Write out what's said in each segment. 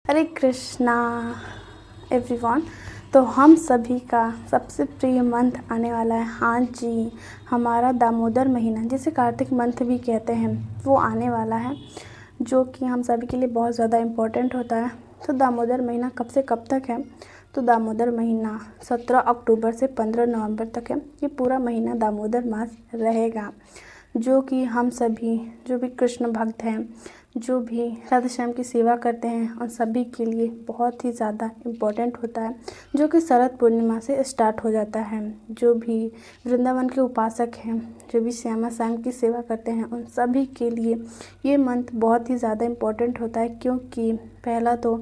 हरे Krishna everyone. तो हम सभी का सबसे प्रिय मंथ आने वाला है। हाँ जी, हमारा दामोदर महीना जिसे कार्तिक मंथ भी कहते हैं वो आने वाला है, जो कि हम सभी के लिए बहुत ज़्यादा इम्पोर्टेंट होता है। तो दामोदर महीना कब से कब तक है? तो दामोदर महीना 17 अक्टूबर से 15 नवंबर तक है। ये पूरा महीना दामोदर मास रहेगा, जो कि हम सभी जो भी कृष्ण भक्त हैं, जो भी राधे श्याम की सेवा करते हैं, उन सभी के लिए बहुत ही ज़्यादा इम्पोर्टेंट होता है, जो कि शरद पूर्णिमा से स्टार्ट हो जाता है। जो भी वृंदावन के उपासक हैं, जो भी श्यामा श्याम की सेवा करते हैं, उन सभी के लिए ये मंथ बहुत ही ज़्यादा इम्पोर्टेंट होता है, क्योंकि पहला तो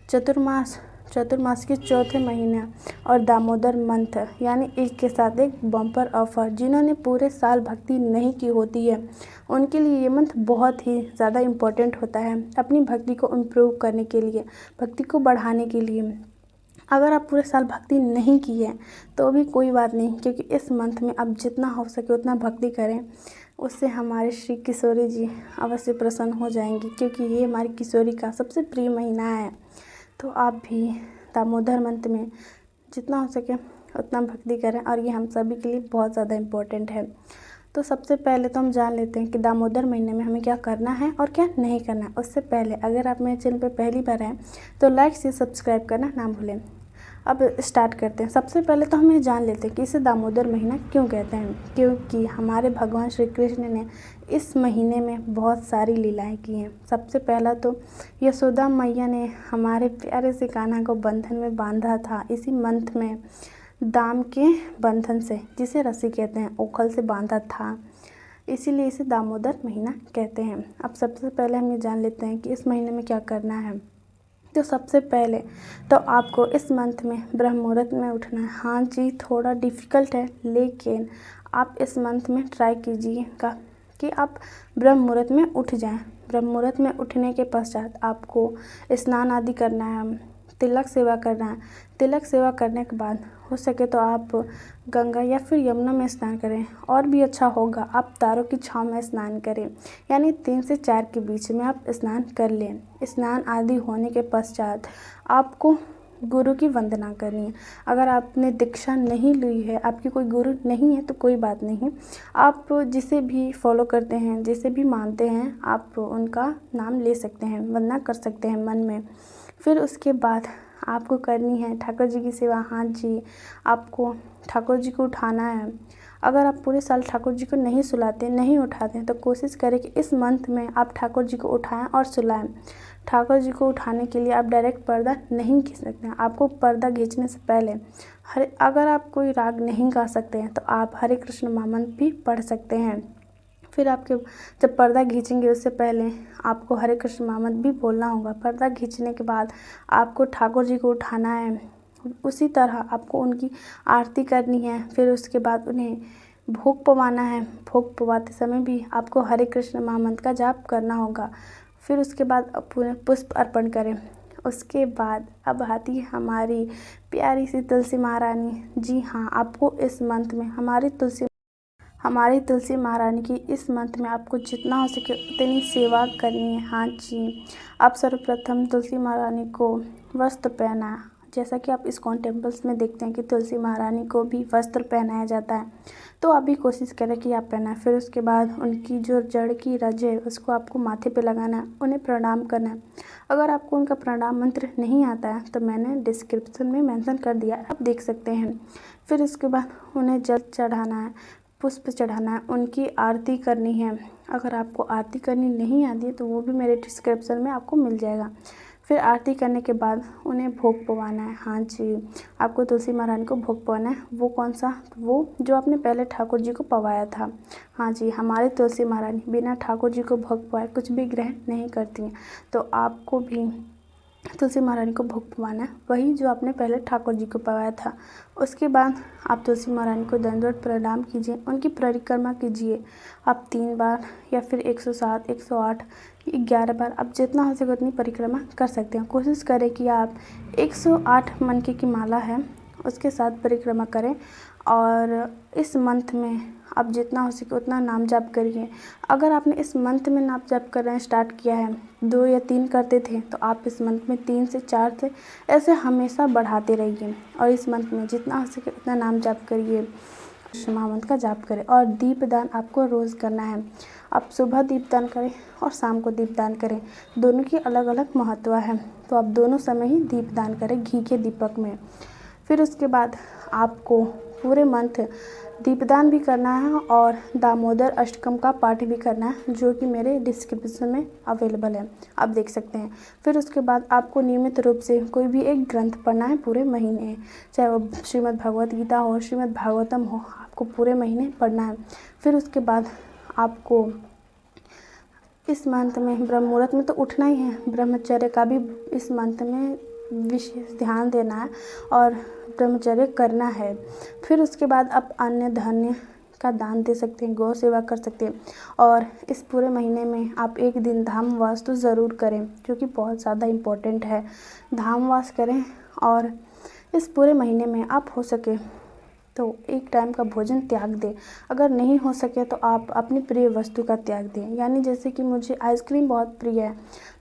चतुर्मास के चौथे महीने और दामोदर मंथ यानी एक के साथ एक बम्पर ऑफर। जिन्होंने पूरे साल भक्ति नहीं की होती है उनके लिए ये मंथ बहुत ही ज़्यादा इम्पोर्टेंट होता है, अपनी भक्ति को इम्प्रूव करने के लिए, भक्ति को बढ़ाने के लिए। अगर आप पूरे साल भक्ति नहीं की है तो भी कोई बात नहीं, क्योंकि इस मंथ में आप जितना हो सके उतना भक्ति करें, उससे हमारे श्री किशोरी जी अवश्य प्रसन्न हो जाएंगी, क्योंकि ये हमारी किशोरी का सबसे प्रिय महीना है। तो आप भी दामोदर मंथ में जितना हो सके उतना भक्ति करें, और ये हम सभी के लिए बहुत ज़्यादा इम्पोर्टेंट है। तो सबसे पहले तो हम जान लेते हैं कि दामोदर महीने में हमें क्या करना है और क्या नहीं करना है। उससे पहले अगर आप मेरे चैनल पर पहली बार हैं तो लाइक से सब्सक्राइब करना ना भूलें। अब स्टार्ट करते हैं। सबसे पहले तो हम ये जान लेते हैं कि इसे दामोदर महीना क्यों कहते हैं। क्योंकि हमारे भगवान श्री कृष्ण ने इस महीने में बहुत सारी लीलाएं की हैं। सबसे पहला तो यशोदा मैया ने हमारे प्यारे से कान्हा को बंधन में बांधा था, इसी मंथ में दाम के बंधन से, जिसे रस्सी कहते हैं, ओखल से बांधा था, इसीलिए इसे दामोदर महीना कहते हैं। अब सबसे पहले हम ये जान लेते हैं कि इस महीने में क्या करना है। तो सबसे पहले तो आपको इस मंथ में ब्रह्म मुहूर्त में उठना है। हाँ जी, थोड़ा डिफ़िकल्ट है, लेकिन आप इस मंथ में ट्राई कीजिएगा कि आप ब्रह्म मुहूर्त में उठ जाएं। ब्रह्म मुहूर्त में उठने के पश्चात आपको स्नान आदि करना है, तिलक सेवा करना है। तिलक सेवा करने के बाद हो सके तो आप गंगा या फिर यमुना में स्नान करें, और भी अच्छा होगा आप तारों की छाँव में स्नान करें, यानी 3 से 4 के बीच में आप स्नान कर लें। स्नान आदि होने के पश्चात आपको गुरु की वंदना करनी है। अगर आपने दीक्षा नहीं ली है, आपकी कोई गुरु नहीं है, तो कोई बात नहीं, आप जिसे भी फॉलो करते हैं, जिसे भी मानते हैं, आप उनका नाम ले सकते हैं, वंदना कर सकते हैं मन में। फिर उसके बाद आपको करनी है ठाकुर जी की सेवा। हाँ जी, आपको ठाकुर जी को उठाना है। अगर आप पूरे साल ठाकुर जी को नहीं सुलाते, नहीं उठाते हैं, तो कोशिश करें कि इस मंथ में आप ठाकुर जी को उठाएं और सुलाएं। ठाकुर जी को उठाने के लिए आप डायरेक्ट पर्दा नहीं खींच सकते हैं। आपको पर्दा खींचने से पहले अगर आप कोई राग नहीं गा सकते हैं तो आप हरे कृष्ण महामंत्र भी पढ़ सकते हैं। फिर आपके जब पर्दा खींचेंगे उससे पहले आपको हरे कृष्ण महामंत्र भी बोलना होगा। पर्दा खींचने के बाद आपको ठाकुर जी को उठाना है। उसी तरह आपको उनकी आरती करनी है। फिर उसके बाद उन्हें भोग पवाना है। भोग पवाते समय भी आपको हरे कृष्ण महामंत्र का जाप करना होगा। फिर उसके बाद पूरे पुष्प अर्पण करें। उसके बाद अब आती है हमारी प्यारी सी तुलसी महारानी। जी हाँ, आपको इस मंथ में हमारी तुलसी महारानी की इस मंथ में आपको जितना हो सके उतनी सेवा करनी है। हाँ जी, आप सर्वप्रथम तुलसी महारानी को वस्त्र पहना, जैसा कि आप इस्कॉन टेम्पल्स में देखते हैं कि तुलसी महारानी को भी वस्त्र पहनाया जाता है, तो आप भी कोशिश करें कि आप पहनाएं। फिर उसके बाद उनकी जो जड़ की रज है उसको आपको माथे पे लगाना है, उन्हें प्रणाम करना है। अगर आपको उनका प्रणाम मंत्र नहीं आता है तो मैंने डिस्क्रिप्शन में मेंशन कर दिया है, आप देख सकते हैं। फिर उसके बाद उन्हें जल चढ़ाना है, पुष्प चढ़ाना है, उनकी आरती करनी है। अगर आपको आरती करनी नहीं आती है तो वो भी मेरे डिस्क्रिप्शन में आपको मिल जाएगा। फिर आरती करने के बाद उन्हें भोग पवाना है। हाँ जी, आपको तुलसी महारानी को भोग पवाना है। वो कौन सा? वो जो आपने पहले ठाकुर जी को पवाया था। हाँ जी, हमारी तुलसी महारानी बिना ठाकुर जी को भोग पवाए कुछ भी ग्रहण नहीं करती हैं, तो आपको भी तुलसी महारानी को भोग पवाना है, वही जो आपने पहले ठाकुर जी को पवाया था। उसके बाद आप तुलसी महारानी को दंडवत प्रणाम कीजिए, उनकी परिक्रमा कीजिए। आप 3 बार या फिर 107, 108, 11 बार, आप जितना हो सके उतनी परिक्रमा कर सकते हैं। कोशिश करें कि आप 108 मनके की माला है उसके साथ परिक्रमा करें। और इस मंथ में आप जितना हो सके उतना नाम जाप करिए। अगर आपने इस मंथ में नाम जाप करना स्टार्ट किया है, 2 या 3 करते थे, तो आप इस मंथ में 3 से 4 से ऐसे हमेशा बढ़ाते रहिए। और इस मंथ में जितना हो सके उतना नाम जाप करिए, महामंत्र का जाप करें। और दीपदान आपको रोज़ करना है। आप सुबह दीपदान करें और शाम को दीपदान करें, दोनों की अलग अलग महत्व है, तो आप दोनों समय ही दीपदान करें घी के दीपक में। फिर उसके बाद आपको पूरे मंथ दीपदान भी करना है और दामोदर अष्टकम का पाठ भी करना है, जो कि मेरे डिस्क्रिप्शन में अवेलेबल है, आप देख सकते हैं। फिर उसके बाद आपको नियमित रूप से कोई भी एक ग्रंथ पढ़ना है पूरे महीने, चाहे वो श्रीमद् भगवत गीता हो, श्रीमद् भागवतम हो, आपको पूरे महीने पढ़ना है। फिर उसके बाद आपको इस मंथ में ब्रह्म मुहूर्त में तो उठना ही है, ब्रह्मचर्य का भी इस मंथ में विशेष ध्यान देना है और ब्रह्मचर्य करना है। फिर उसके बाद आप अन्न धान्य का दान दे सकते हैं, गौ सेवा कर सकते हैं। और इस पूरे महीने में आप एक दिन धामवास तो ज़रूर करें, क्योंकि बहुत ज़्यादा इम्पोर्टेंट है। धामवास करें और इस पूरे महीने में आप हो सके तो एक टाइम का भोजन त्याग दें। अगर नहीं हो सके तो आप अपनी प्रिय वस्तु का त्याग दें। यानी जैसे कि मुझे आइसक्रीम बहुत प्रिय है,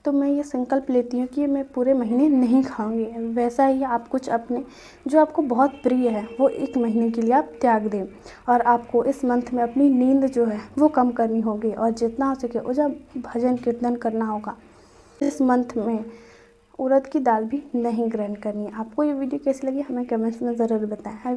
तो मैं ये संकल्प लेती हूँ कि मैं पूरे महीने नहीं खाऊंगी। वैसा ही आप कुछ अपने जो आपको बहुत प्रिय है वो एक महीने के लिए आप त्याग दें। और आपको इस मंथ में अपनी नींद जो है वो कम करनी होगी, और जितना हो सके वो जब भजन कीर्तन करना होगा। इस मंथ में उड़द की दाल भी नहीं ग्रहण करनी है। आपको ये वीडियो कैसी लगी हमें कमेंट्स में ज़रूर बताएं। हाय